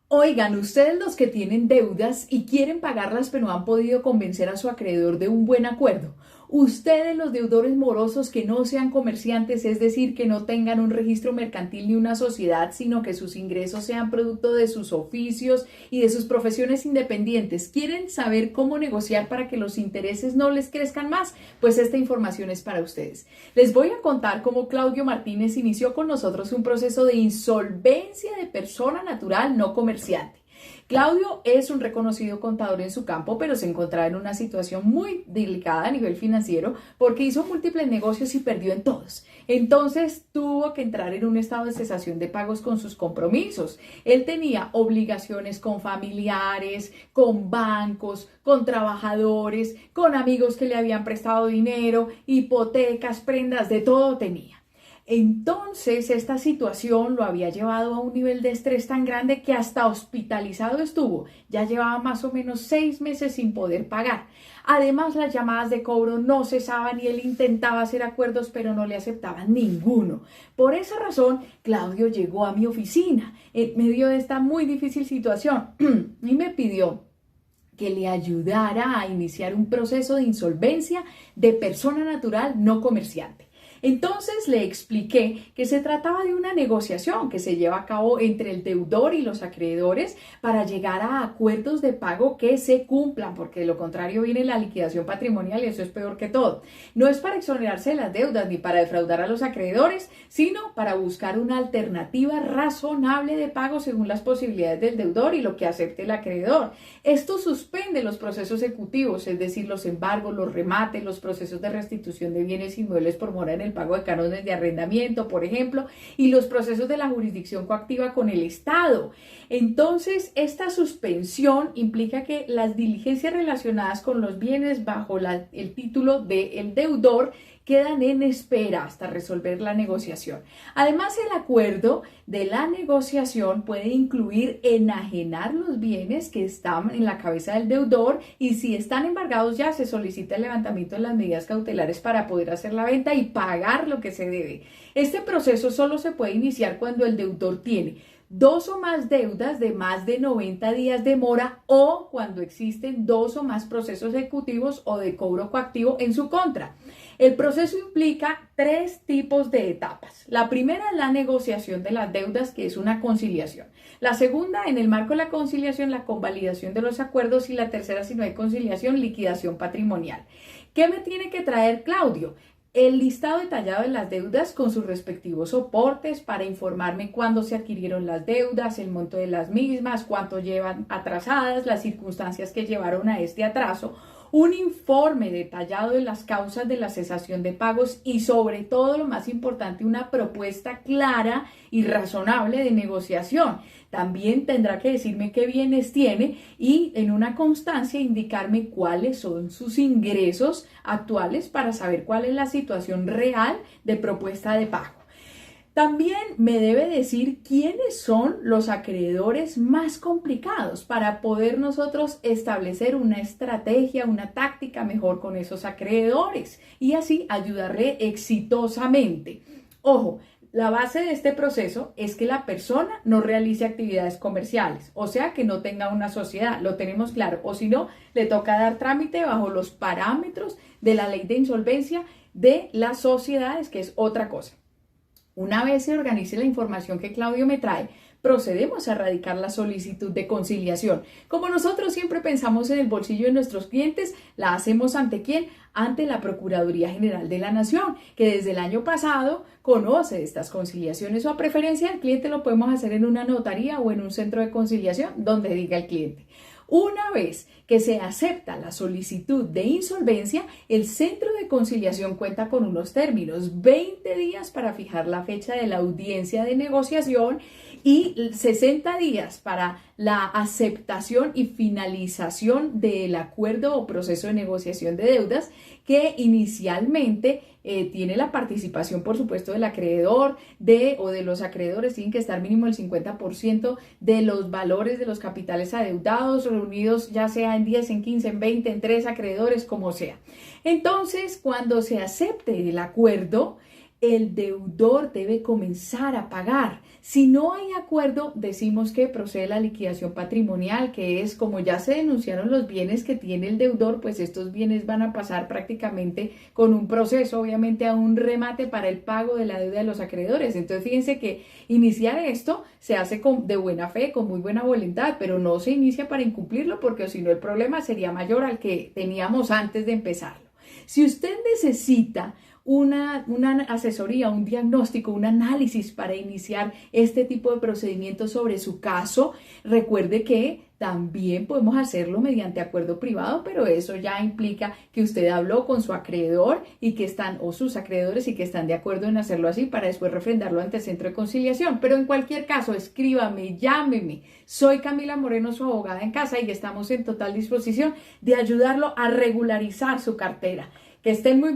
Oigan, ustedes los que tienen deudas y quieren pagarlas pero no han podido convencer a su acreedor de un buen acuerdo. Ustedes los deudores morosos que no sean comerciantes, es decir, que no tengan un registro mercantil ni una sociedad, sino que sus ingresos sean producto de sus oficios y de sus profesiones independientes. ¿Quieren saber cómo negociar para que los intereses no les crezcan más? Pues esta información es para ustedes. Les voy a contar cómo Claudio Martínez inició con nosotros un proceso de insolvencia de persona natural no comerciante. Claudio es un reconocido contador en su campo, pero se encontraba en una situación muy delicada a nivel financiero porque hizo múltiples negocios y perdió en todos. Entonces tuvo que entrar en un estado de cesación de pagos con sus compromisos. Él tenía obligaciones con familiares, con bancos, con trabajadores, con amigos que le habían prestado dinero, hipotecas, prendas, de todo tenía. Entonces, esta situación lo había llevado a un nivel de estrés tan grande que hasta hospitalizado estuvo. Ya llevaba más o menos 6 meses sin poder pagar. Además, las llamadas de cobro no cesaban y él intentaba hacer acuerdos, pero no le aceptaban ninguno. Por esa razón, Claudio llegó a mi oficina en medio de esta muy difícil situación y me pidió que le ayudara a iniciar un proceso de insolvencia de persona natural no comerciante. Entonces le expliqué que se trataba de una negociación que se lleva a cabo entre el deudor y los acreedores para llegar a acuerdos de pago que se cumplan, porque de lo contrario viene la liquidación patrimonial y eso es peor que todo. No es para exonerarse de las deudas ni para defraudar a los acreedores, sino para buscar una alternativa razonable de pago según las posibilidades del deudor y lo que acepte el acreedor. Esto suspende los procesos ejecutivos, es decir, los embargos, los remates, los procesos de restitución de bienes inmuebles por mora en el pago de cánones de arrendamiento, por ejemplo, y los procesos de la jurisdicción coactiva con el Estado. Entonces, esta suspensión implica que las diligencias relacionadas con los bienes bajo el título del deudor quedan en espera hasta resolver la negociación. Además, el acuerdo de la negociación puede incluir enajenar los bienes que están en la cabeza del deudor y si están embargados ya se solicita el levantamiento de las medidas cautelares para poder hacer la venta y pagar lo que se debe. Este proceso solo se puede iniciar cuando el deudor tiene 2 o más deudas de más de 90 días de mora o cuando existen 2 o más procesos ejecutivos o de cobro coactivo en su contra. El proceso implica 3 tipos de etapas. La primera es la negociación de las deudas, que es una conciliación. La segunda, en el marco de la conciliación, la convalidación de los acuerdos y la tercera, si no hay conciliación, liquidación patrimonial. ¿Qué me tiene que traer Claudio? El listado detallado de las deudas con sus respectivos soportes para informarme cuándo se adquirieron las deudas, el monto de las mismas, cuánto llevan atrasadas, las circunstancias que llevaron a este atraso, un informe detallado de las causas de la cesación de pagos y sobre todo, lo más importante, una propuesta clara y razonable de negociación. También tendrá que decirme qué bienes tiene y en una constancia indicarme cuáles son sus ingresos actuales para saber cuál es la situación real de propuesta de pago. También me debe decir quiénes son los acreedores más complicados para poder nosotros establecer una estrategia, una táctica mejor con esos acreedores y así ayudarle exitosamente. Ojo, la base de este proceso es que la persona no realice actividades comerciales, o sea, que no tenga una sociedad, lo tenemos claro, o si no, le toca dar trámite bajo los parámetros de la ley de insolvencia de las sociedades, que es otra cosa. Una vez se organice la información que Claudio me trae, procedemos a radicar la solicitud de conciliación. Como nosotros siempre pensamos en el bolsillo de nuestros clientes, la hacemos ¿ante quién? Ante la Procuraduría General de la Nación, que desde el año pasado conoce estas conciliaciones o a preferencia del cliente lo podemos hacer en una notaría o en un centro de conciliación donde diga el cliente. Una vez que se acepta la solicitud de insolvencia, el centro de conciliación cuenta con unos términos: 20 días para fijar la fecha de la audiencia de negociación y 60 días para la aceptación y finalización del acuerdo o proceso de negociación de deudas que inicialmente tiene la participación, por supuesto, del acreedor o de los acreedores. Tienen que estar mínimo el 50% de los valores de los capitales adeudados, reunidos ya sea en 10, en 15, en 20, en 3 acreedores, como sea. Entonces, cuando se acepte el acuerdo, el deudor debe comenzar a pagar. Si no hay acuerdo, decimos que procede la liquidación patrimonial, que es como ya se denunciaron los bienes que tiene el deudor, pues estos bienes van a pasar prácticamente con un proceso, obviamente a un remate para el pago de la deuda de los acreedores. Entonces fíjense que iniciar esto se hace de buena fe, con muy buena voluntad, pero no se inicia para incumplirlo, porque si no el problema sería mayor al que teníamos antes de empezarlo. Si usted necesita una asesoría, un diagnóstico, un análisis para iniciar este tipo de procedimientos sobre su caso, recuerde que también podemos hacerlo mediante acuerdo privado, pero eso ya implica que usted habló con su acreedor y que están, o sus acreedores, y que están de acuerdo en hacerlo así para después refrendarlo ante el centro de conciliación. Pero en cualquier caso, escríbame, llámeme. Soy Camila Moreno, su abogada en casa, y estamos en total disposición de ayudarlo a regularizar su cartera. Que estén muy bien.